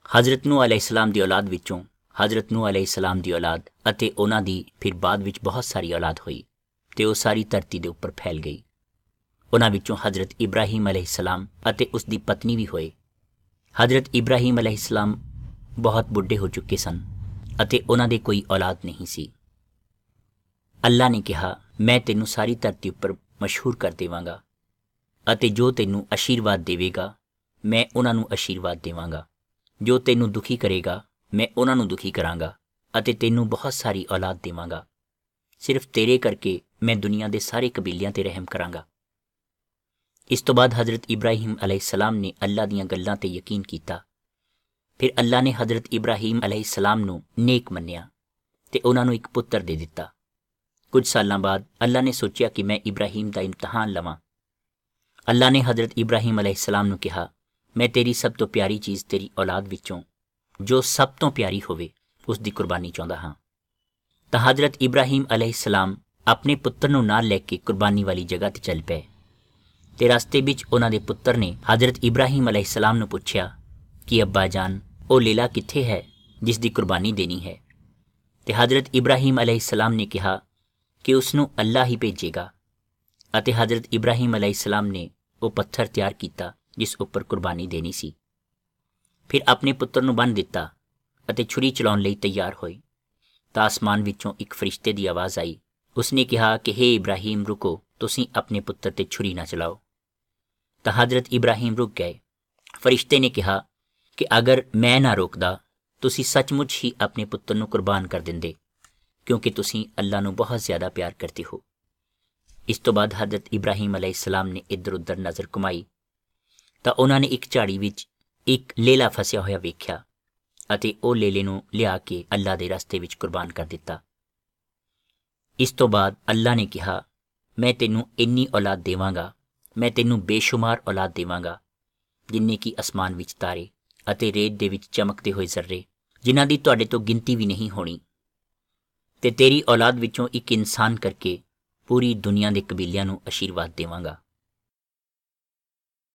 ਹਜ਼ਰਤ ਨੂਹ ਅਲੈਹਿਸਸਲਾਮ ਦੀ ਔਲਾਦ ਵਿੱਚੋਂ ਹਜ਼ਰਤ ਨੂਹ ਅਲੈਹਿਸਸਲਾਮ ਦੀ ਔਲਾਦ ਅਤੇ ਉਹਨਾਂ ਦੀ ਫਿਰ ਬਾਅਦ ਵਿੱਚ ਬਹੁਤ ਸਾਰੀ ਔਲਾਦ ਹੋਈ ਅਤੇ ਉਹ ਸਾਰੀ ਧਰਤੀ ਦੇ ਉੱਪਰ ਫੈਲ ਗਈ। ਉਹਨਾਂ ਵਿੱਚੋਂ ਹਜ਼ਰਤ ਇਬਰਾਹੀਮ ਅਲੈਹਿਸਸਲਾਮ ਅਤੇ ਉਸ ਦੀ ਪਤਨੀ ਵੀ ਹੋਏ। ਹਜ਼ਰਤ ਇਬਰਾਹੀਮ ਅਲੈਹਿਸਸਲਾਮ ਬਹੁਤ ਬੁੱਢੇ ਹੋ ਚੁੱਕੇ ਸਨ ਅਤੇ ਉਹਨਾਂ ਦੇ ਕੋਈ ਔਲਾਦ ਨਹੀਂ ਸੀ। ਅੱਲਾ ਨੇ ਕਿਹਾ, ਮੈਂ ਤੈਨੂੰ ਸਾਰੀ ਧਰਤੀ ਉੱਪਰ ਮਸ਼ਹੂਰ ਕਰ ਦੇਵਾਂਗਾ ਅਤੇ ਜੋ ਤੈਨੂੰ ਆਸ਼ੀਰਵਾਦ ਦੇਵੇਗਾ ਮੈਂ ਉਹਨਾਂ ਨੂੰ ਆਸ਼ੀਰਵਾਦ ਦੇਵਾਂਗਾ, ਜੋ ਤੈਨੂੰ ਦੁਖੀ ਕਰੇਗਾ ਮੈਂ ਉਹਨਾਂ ਨੂੰ ਦੁਖੀ ਕਰਾਂਗਾ ਅਤੇ ਤੈਨੂੰ ਬਹੁਤ ਸਾਰੀ ਔਲਾਦ ਦੇਵਾਂਗਾ। ਸਿਰਫ ਤੇਰੇ ਕਰਕੇ ਮੈਂ ਦੁਨੀਆ ਦੇ ਸਾਰੇ ਕਬੀਲਿਆਂ 'ਤੇ ਰਹਿਮ ਕਰਾਂਗਾ। ਇਸ ਤੋਂ ਬਾਅਦ ਹਜ਼ਰਤ ਇਬਰਾਹੀਮ ਅਲੈਹਿਸਸਲਾਮ ਨੇ ਅੱਲਾ ਦੀਆਂ ਗੱਲਾਂ 'ਤੇ ਯਕੀਨ ਕੀਤਾ। ਫਿਰ ਅੱਲਾ ਨੇ ਹਜ਼ਰਤ ਇਬਰਾਹੀਮ ਅਲੈਹਿਸਸਲਾਮ ਨੂੰ ਨੇਕ ਮੰਨਿਆ ਅਤੇ ਉਹਨਾਂ ਨੂੰ ਇੱਕ ਪੁੱਤਰ ਦੇ ਦਿੱਤਾ। ਕੁਝ ਸਾਲਾਂ ਬਾਅਦ ਅੱਲਾ ਨੇ ਸੋਚਿਆ ਕਿ ਮੈਂ ਇਬਰਾਹੀਮ ਦਾ ਇਮਤਿਹਾਨ ਲਵਾਂ। ਅੱਲਾ ਨੇ ਹਜ਼ਰਤ ਇਬਰਾਹੀਮ ਅਲੈਹਿਸਸਲਾਮ ਨੂੰ ਕਿਹਾ, ਮੈਂ ਤੇਰੀ ਸਭ ਤੋਂ ਪਿਆਰੀ ਚੀਜ਼ ਤੇਰੀ ਔਲਾਦ ਵਿੱਚੋਂ ਜੋ ਸਭ ਤੋਂ ਪਿਆਰੀ ਹੋਵੇ ਉਸ ਦੀ ਕੁਰਬਾਨੀ ਚਾਹੁੰਦਾ ਹਾਂ। ਤਾਂ ਹਜ਼ਰਤ ਇਬਰਾਹੀਮ ਅਲੈਹਿਸਸਲਾਮ ਆਪਣੇ ਪੁੱਤਰ ਨੂੰ ਨਾਲ ਲੈ ਕੇ ਕੁਰਬਾਨੀ ਵਾਲੀ ਜਗ੍ਹਾ 'ਤੇ ਚੱਲ ਪਏ ਅਤੇ ਰਸਤੇ ਵਿੱਚ ਉਹਨਾਂ ਦੇ ਪੁੱਤਰ ਨੇ ਹਜ਼ਰਤ ਇਬਰਾਹੀਮ ਅਲੈਹਿਸਸਲਾਮ ਨੂੰ ਪੁੱਛਿਆ ਕਿ ਅੱਬਾ ਜਾਨ, ਉਹ ਲੇਲਾ ਕਿੱਥੇ ਹੈ ਜਿਸ ਦੀ ਕੁਰਬਾਨੀ ਦੇਣੀ ਹੈ? ਅਤੇ ਹਜ਼ਰਤ ਇਬਰਾਹੀਮ ਅਲੈਹਿਸਸਲਾਮ ਨੇ ਕਿਹਾ ਕਿ ਉਸ ਨੂੰ ਅੱਲਾ ਹੀ ਭੇਜੇਗਾ ਅਤੇ ਹਜ਼ਰਤ ਇਬਰਾਹੀਮ ਅਲੈਹਿਸਸਲਾਮ ਨੇ ਉਹ ਪੱਥਰ ਤਿਆਰ ਕੀਤਾ ਜਿਸ ਉੱਪਰ ਕੁਰਬਾਨੀ ਦੇਣੀ ਸੀ। ਫਿਰ ਆਪਣੇ ਪੁੱਤਰ ਨੂੰ ਬੰਨ੍ਹ ਦਿੱਤਾ ਅਤੇ ਛੁਰੀ ਚਲਾਉਣ ਲਈ ਤਿਆਰ ਹੋਏ ਤਾਂ ਆਸਮਾਨ ਵਿੱਚੋਂ ਇੱਕ ਫਰਿਸ਼ਤੇ ਦੀ ਆਵਾਜ਼ ਆਈ। ਉਸਨੇ ਕਿਹਾ ਕਿ ਹੇ ਇਬਰਾਹੀਮ, ਰੁਕੋ, ਤੁਸੀਂ ਆਪਣੇ ਪੁੱਤਰ 'ਤੇ ਛੁਰੀ ਨਾ ਚਲਾਓ। ਤਾਂ ਹਜ਼ਰਤ ਇਬਰਾਹੀਮ ਰੁਕ ਗਏ। ਫਰਿਸ਼ਤੇ ਨੇ ਕਿਹਾ ਕਿ ਅਗਰ ਮੈਂ ਨਾ ਰੋਕਦਾ ਤੁਸੀਂ ਸੱਚਮੁੱਚ ਹੀ ਆਪਣੇ ਪੁੱਤਰ ਨੂੰ ਕੁਰਬਾਨ ਕਰ ਦਿੰਦੇ, ਕਿਉਂਕਿ ਤੁਸੀਂ ਅੱਲਾ ਨੂੰ ਬਹੁਤ ਜ਼ਿਆਦਾ ਪਿਆਰ ਕਰਦੇ ਹੋ। ਇਸ ਤੋਂ ਬਾਅਦ ਹਜ਼ਰਤ ਇਬਰਾਹੀਮ ਅਲੈਹਿਸਸਲਾਮ ਨੇ ਇੱਧਰ ਉੱਧਰ ਨਜ਼ਰ ਘੁਮਾਈ ਤਾਂ ਉਹਨਾਂ ਨੇ ਇੱਕ ਝਾੜੀ ਵਿੱਚ ਇੱਕ ਲੇਲਾ ਫਸਿਆ ਹੋਇਆ ਵੇਖਿਆ ਅਤੇ ਉਹ ਲੇਲੇ ਨੂੰ ਲਿਆ ਕੇ ਅੱਲਾ ਦੇ ਰਸਤੇ ਵਿੱਚ ਕੁਰਬਾਨ ਕਰ ਦਿੱਤਾ। ਇਸ ਤੋਂ ਬਾਅਦ ਅੱਲਾ ਨੇ ਕਿਹਾ, ਮੈਂ ਤੈਨੂੰ ਇੰਨੀ ਔਲਾਦ ਦੇਵਾਂਗਾ, ਮੈਂ ਤੈਨੂੰ ਬੇਸ਼ੁਮਾਰ ਔਲਾਦ ਦੇਵਾਂਗਾ ਜਿੰਨੇ ਕਿ ਅਸਮਾਨ ਵਿੱਚ ਤਾਰੇ ਅਤੇ ਰੇਤ ਦੇ ਵਿੱਚ ਚਮਕਦੇ ਹੋਏ ਜ਼ਰਰੇ, ਜਿਨ੍ਹਾਂ ਦੀ ਤੁਹਾਡੇ ਤੋਂ ਗਿਣਤੀ ਵੀ ਨਹੀਂ ਹੋਣੀ। ਤੇ ਤੇਰੀ ਔਲਾਦ ਵਿੱਚੋਂ ਇੱਕ ਇਨਸਾਨ ਕਰਕੇ ਪੂਰੀ ਦੁਨੀਆ ਦੇ ਕਬੀਲਿਆਂ ਨੂੰ ਆਸ਼ੀਰਵਾਦ ਦੇਵਾਂਗਾ।